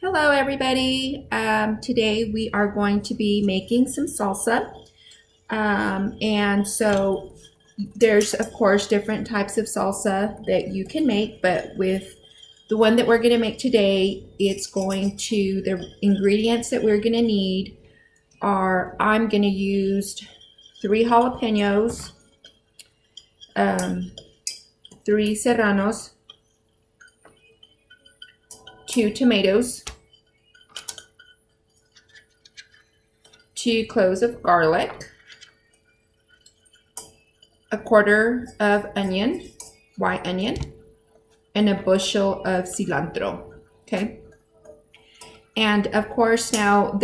Hello everybody. Today we are going to be making some salsa. And so there's of course different types of salsa that you can make, but with the one that we're going to make today, the ingredients that we're going to need are I'm going to use 3 jalapenos, 3 serranos, 2 tomatoes, 2 cloves of garlic, a quarter of onion, white onion, and a bushel of cilantro. Okay. And of course, now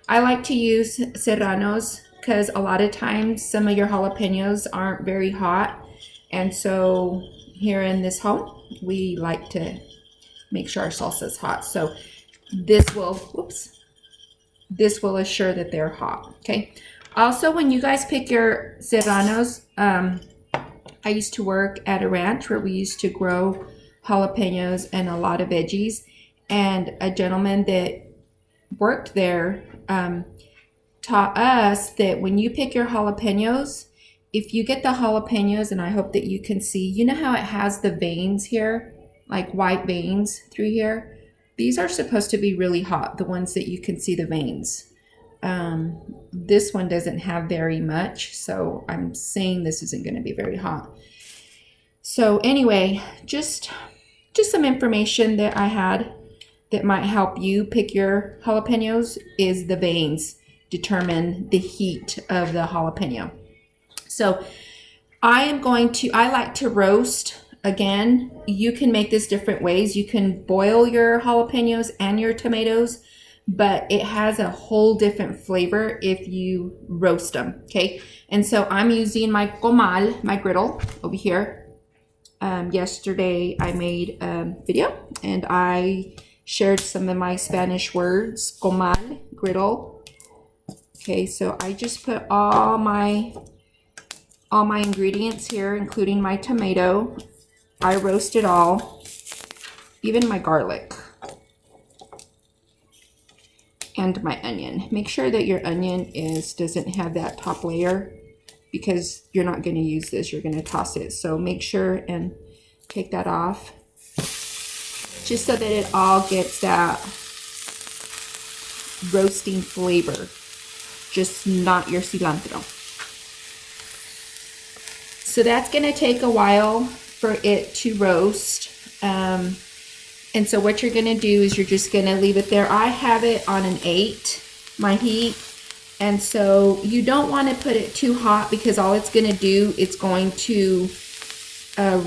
I like to use serranos because a lot of times some of your jalapenos aren't very hot. And so here in this home, we like to make sure our salsa is hot. So this will assure that they're hot. Okay. Also, when you guys pick your serranos, I used to work at a ranch where we used to grow jalapenos and a lot of veggies. And a gentleman that worked there taught us that when you pick your jalapenos, if you get the jalapenos, and I hope that you can see, you know how it has the veins here, like white veins through here? These are supposed to be really hot, the ones that you can see the veins. This one doesn't have very much, so I'm saying this isn't going to be very hot. So anyway, just some information that I had that might help you pick your jalapenos is the veins determine the heat of the jalapeno. So I like to roast. Again, you can make this different ways. You can boil your jalapenos and your tomatoes, but it has a whole different flavor if you roast them, okay? And so I'm using my comal, my griddle over here. Yesterday I made a video and I shared some of my Spanish words, comal, griddle. Okay, so I just put all my ingredients here, including my tomato. I roast it all, even my garlic and my onion. Make sure that your onion doesn't have that top layer because you're not going to use this. You're going to toss it. So make sure and take that off just so that it all gets that roasting flavor, just not your cilantro. So that's going to take a while for it to roast. And so what you're going to do is you're just going to leave it there. I have it on an 8, my heat. And so you don't want to put it too hot because all it's going to do, it's going to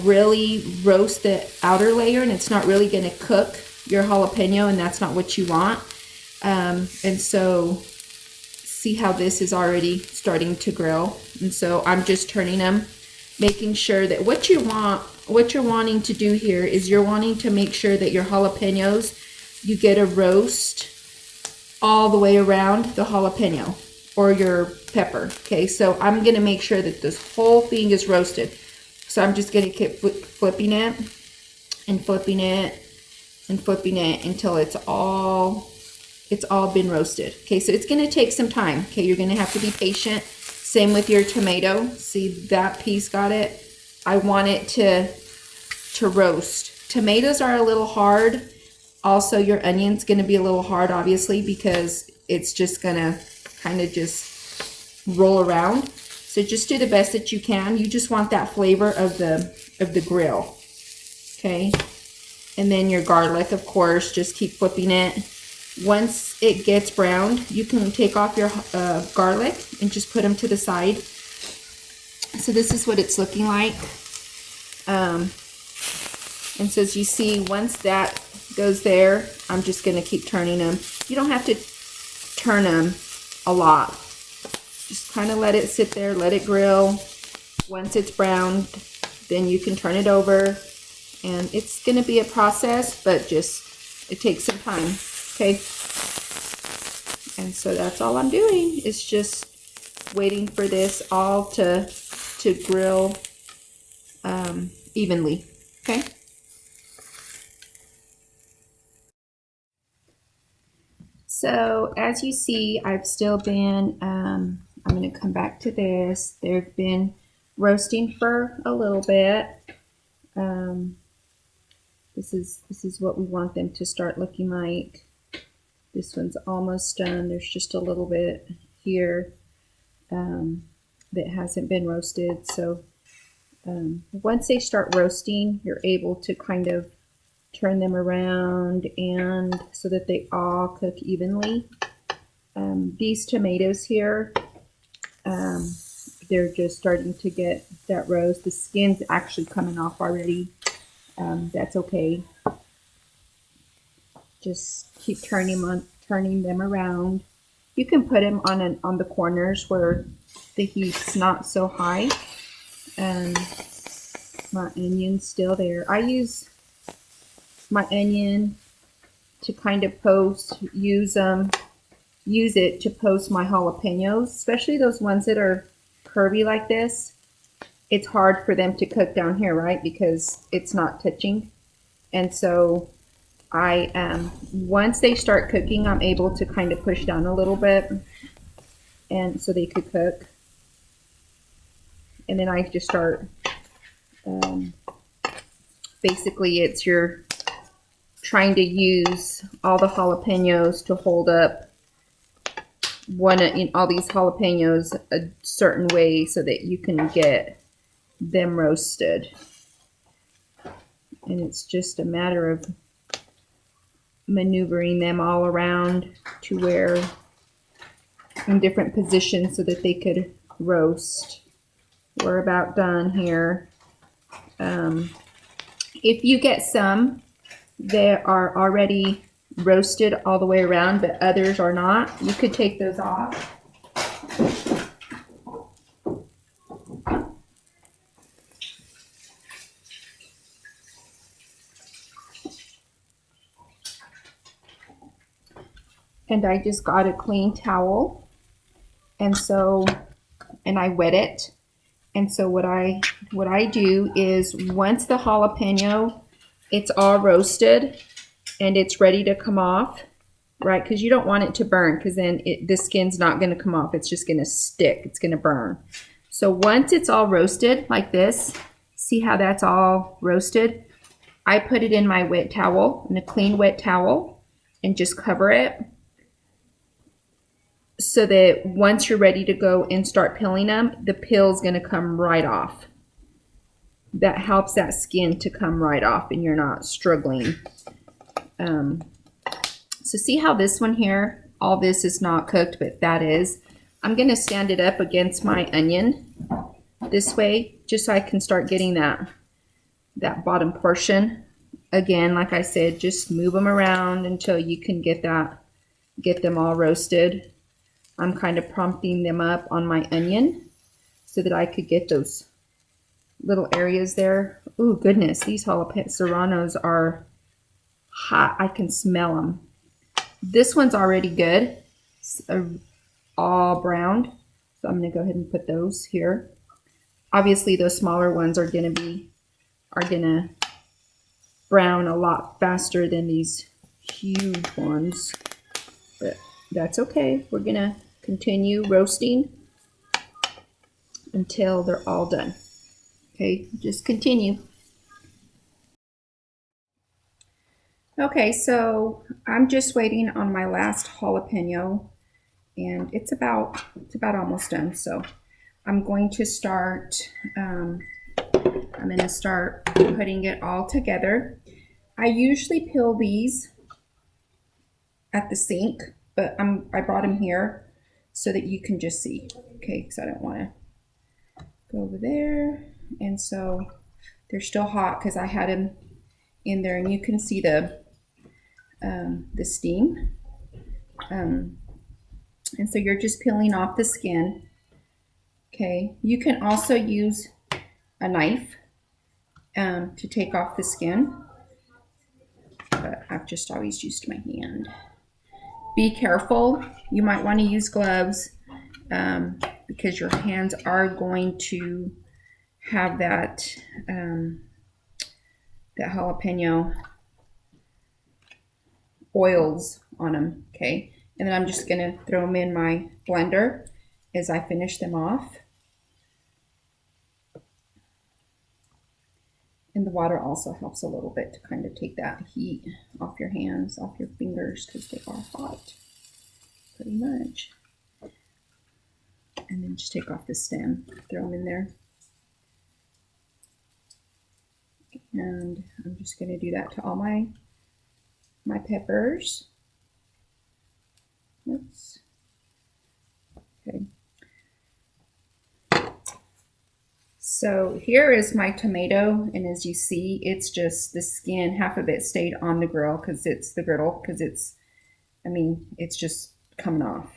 really roast the outer layer and it's not really going to cook your jalapeno, and that's not what you want. And so see how this is already starting to grill. And so I'm just turning them, making sure that what you're wanting to do here is you're wanting to make sure that your jalapenos, you get a roast all the way around the jalapeno or your pepper. Okay, so I'm going to make sure that this whole thing is roasted. So I'm just going to keep flipping it and flipping it and flipping it until it's all been roasted. Okay, so it's going to take some time. Okay, you're going to have to be patient. Same with your tomato. See, that piece got it. I want it to roast. Tomatoes are a little hard. Also, your onion's going to be a little hard, obviously, because it's just going to kind of just roll around. So just do the best that you can. You just want that flavor of the grill. Okay? And then your garlic, of course, just keep flipping it. Once it gets browned, you can take off your garlic and just put them to the side. So this is what it's looking like. And so as you see, once that goes there, I'm just going to keep turning them. You don't have to turn them a lot. Just kind of let it sit there, let it grill. Once it's browned, then you can turn it over. And it's going to be a process, but it takes some time. Okay, and so that's all I'm doing is just waiting for this all to grill evenly. Okay. So as you see, I've still been, I'm going to come back to this. They've been roasting for a little bit. This is what we want them to start looking like. This one's almost done. There's just a little bit here that hasn't been roasted. So once they start roasting, you're able to kind of turn them around and so that they all cook evenly. These tomatoes here, they're just starting to get that roast. The skin's actually coming off already. That's okay. Just keep turning them around. You can put them on the corners where the heat's not so high. My onion's still there. I use my onion to kind of use it to post my jalapenos, especially those ones that are curvy like this. It's hard for them to cook down here, right? Because it's not touching. And so once they start cooking, I'm able to kind of push down a little bit and so they could cook. And then I just start, basically you're trying to use all the jalapenos to hold up all these jalapenos a certain way so that you can get them roasted. And it's just a matter of maneuvering them all around to where in different positions so that they could roast. We're about done here. If you get some that are already roasted all the way around but others are not, you could take those off. And I just got a clean towel, and I wet it. And so what I do is once the jalapeno, it's all roasted and it's ready to come off, right? Because you don't want it to burn, because then the skin's not going to come off. It's just going to stick. It's going to burn. So once it's all roasted like this, see how that's all roasted? I put it in my wet towel, in a clean wet towel, and just cover it, so that once you're ready to go and start peeling them, the peel's going to come right off. That helps that skin to come right off and you're not struggling. So see how this one here, all this is not cooked, but that is. I'm going to stand it up against my onion this way, just so I can start getting that bottom portion. Again, like I said, just move them around until you can get them all roasted. I'm kind of prompting them up on my onion so that I could get those little areas there. Ooh, goodness, these jalapeno serranos are hot. I can smell them. This one's already good. It's all browned. So I'm going to go ahead and put those here. Obviously, those smaller ones are going to brown a lot faster than these huge ones. But that's okay. We're going to continue roasting until they're all done. Okay, just continue. Okay, so I'm just waiting on my last jalapeno, and it's about almost done. So I'm going to start putting it all together. I usually peel these at the sink, but I brought them here so that you can just see, okay, because I don't want to go over there. And so they're still hot because I had them in there, and you can see the steam. And so you're just peeling off the skin. Okay, you can also use a knife to take off the skin, but I've just always used my hand. Be careful. You might want to use gloves because your hands are going to have that jalapeno oils on them. Okay, And then I'm just gonna throw them in my blender as I finish them off. And the water also helps a little bit to kind of take that heat off your hands, off your fingers, because they are hot, pretty much. And then just take off the stem, throw them in there. And I'm just going to do that to all my peppers. Oops. Okay. So here is my tomato, and as you see, it's just the skin, half of it stayed on the grill because it's the griddle, because it's, I mean, it's just coming off.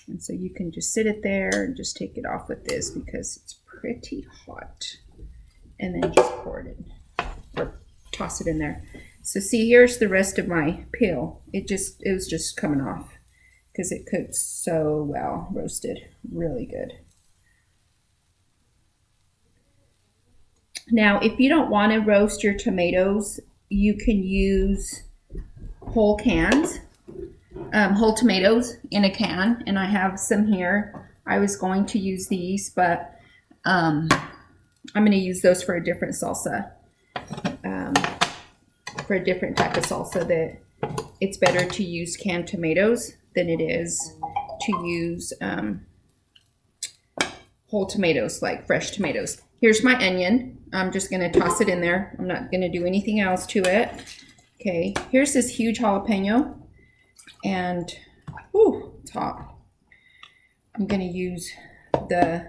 And so you can just sit it there and just take it off with this because it's pretty hot. And then just pour it in, or toss it in there. So see, here's the rest of my peel. It was just coming off because it cooked so well, roasted, really good. Now, if you don't want to roast your tomatoes, you can use whole cans, whole tomatoes in a can, and I have some here. I was going to use these, but I'm going to use those for a different salsa, for a different type of salsa. That it's better to use canned tomatoes than it is to use whole tomatoes, like fresh tomatoes. Here's my onion. I'm just going to toss it in there. I'm not going to do anything else to it. Okay, here's this huge jalapeno, and whew, it's hot. I'm going to use the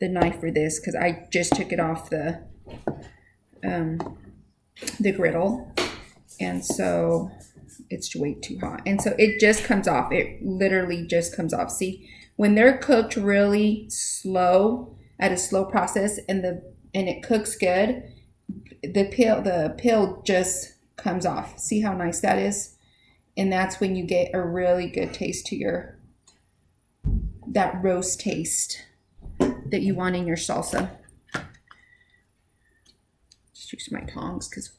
knife for this because I just took it off the griddle, and so it's way too hot, and so it just comes off. It literally just comes off. See, when they're cooked really slow, at a slow process, and it cooks good, the peel just comes off. See how nice that is? And that's when you get a really good taste to that roast taste that you want in your salsa. Just use my tongs because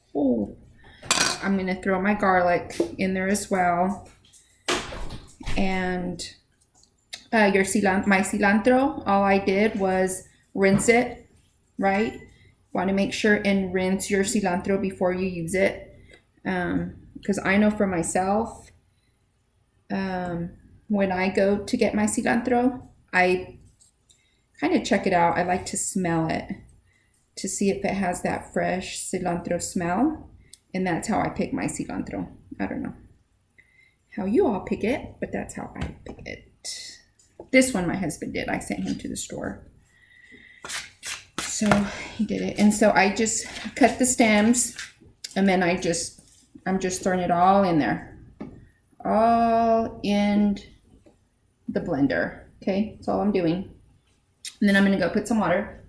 I'm going to throw my garlic in there as well. And my cilantro, all I did was rinse it, right? Want to make sure and rinse your cilantro before you use it. Because I know for myself, when I go to get my cilantro, I kind of check it out. I like to smell it to see if it has that fresh cilantro smell. And that's how I pick my cilantro. I don't know how you all pick it, but that's how I pick it. This one my husband did. I sent him to the store. So he did it. And so I just cut the stems, and then I'm just throwing it all in there. All in the blender. Okay, that's all I'm doing. And then I'm going to go put some water.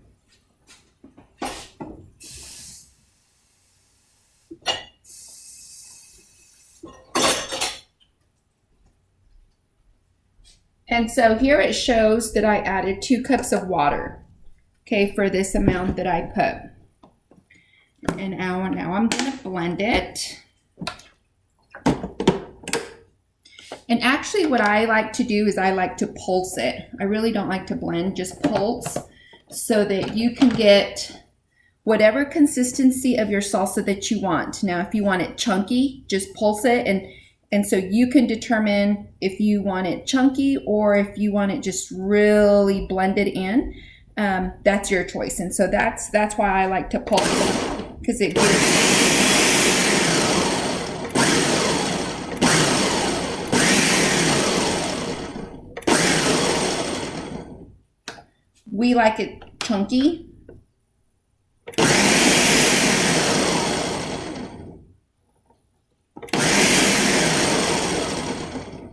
And so here it shows that I added 2 cups of water, okay, for this amount that I put. And now I'm going to blend it. And actually what I like to do is I like to pulse it. I really don't like to blend, just pulse, so that you can get whatever consistency of your salsa that you want. Now, if you want it chunky, just pulse it, and so you can determine if you want it chunky or if you want it just really blended in. That's your choice. And so that's why I like to pulse it, because it gives. We like it chunky.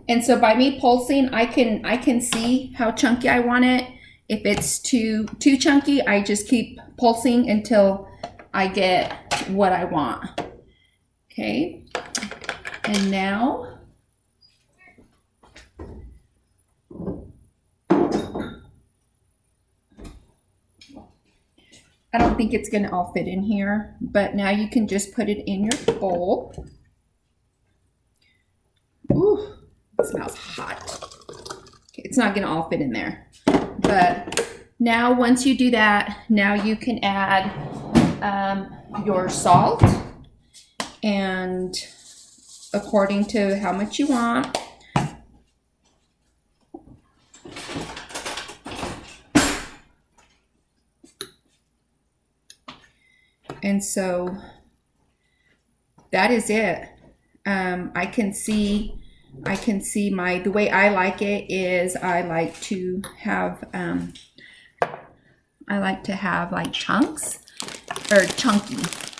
And so by me pulsing, I can see how chunky I want it. If it's too chunky, I just keep pulsing until I get what I want. Okay. And now I don't think it's going to all fit in here, but now you can just put it in your bowl. Ooh, it smells hot. Okay, it's not gonna all fit in there. But now once you do that, now you can add your salt, and according to how much you want. And so that is it. I can see the way I like it is I like to have like chunks, or chunky,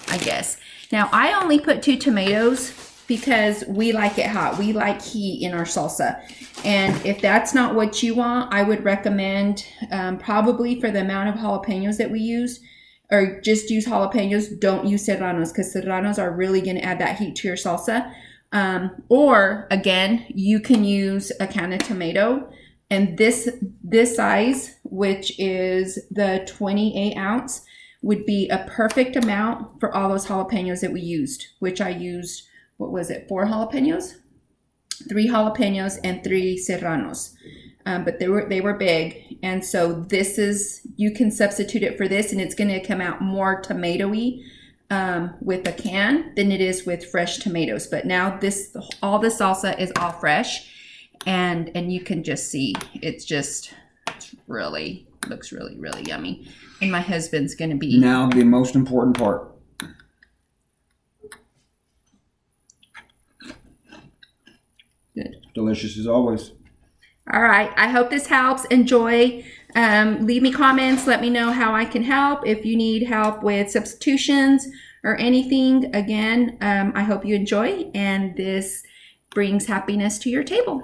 I guess. Now I only put 2 tomatoes because we like it hot. We like heat in our salsa. And if that's not what you want, I would recommend probably for the amount of jalapenos that we use, or just use jalapenos, don't use serranos, because serranos are really going to add that heat to your salsa. Or again, you can use a can of tomato, and this size, which is the 28 ounce, would be a perfect amount for all those jalapenos that we used, which I used, what was it, 4 jalapenos? 3 jalapenos and 3 serranos. But they were big, and so this is, you can substitute it for this, and it's going to come out more tomatoey with a can than it is with fresh tomatoes. But now all the salsa is all fresh, and you can just see it's really looks really yummy. And my husband's going to be now the most important part. Good. Delicious as always. All right, I hope this helps. Enjoy. Leave me comments. Let me know how I can help. If you need help with substitutions or anything, again, I hope you enjoy, and this brings happiness to your table.